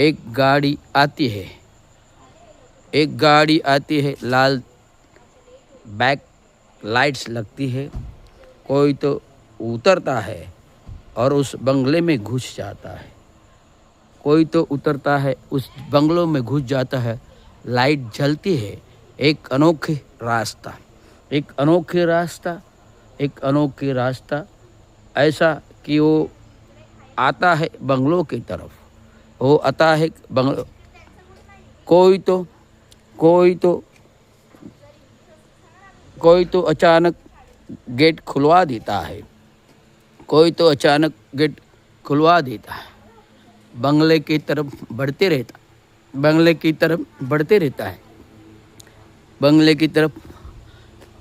एक गाड़ी आती है, एक गाड़ी आती है, लाल बैक लाइट्स लगती है। कोई तो उतरता है और उस बंगले में घुस जाता है। कोई तो उतरता है, उस बंगलों में घुस जाता है, लाइट जलती है। एक अनोखी रास्ता, एक अनोखी रास्ता, एक अनोखी रास्ता, ऐसा कि वो आता है बंगलों की तरफ, वो आता है बंगलो। कोई तो कोई तो कोई तो अचानक गेट खुलवा देता है, कोई तो अचानक गेट खुलवा देता है, बंगले की तरफ बढ़ते रहता, बंगले की तरफ बढ़ते रहता है, बंगले की तरफ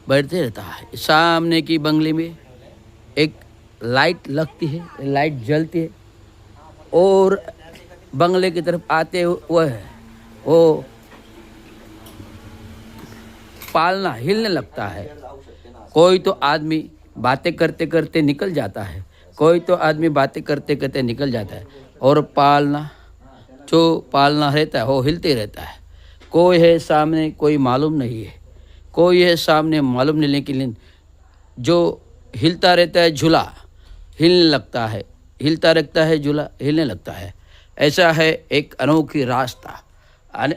बढ़ते रहता है। सामने की बंगले में एक लाइट लगती है, लाइट जलती है और बंगले की तरफ आते हुए वो पालना हिलने लगता है। कोई तो आदमी बातें करते करते निकल जाता है, कोई तो आदमी बातें करते करते निकल जाता है और पालना जो पालना रहता है वो हिलते रहता है। कोई है सामने, कोई मालूम नहीं है, कोई है सामने मालूम नहीं, लेकिन जो हिलता रहता है झूला हिलने लगता है, हिलता रहता है झूला हिलने लगता है। ऐसा है एक अनोखी रास्ता,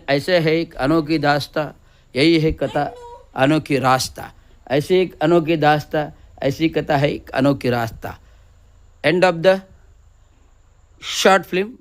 ऐसे है एक अनोखी दास्ता, यही है कथा अनोखी रास्ता। ऐसी एक अनोखी दास्ता, ऐसी कथा है एक अनोखी रास्ता। End of the short film.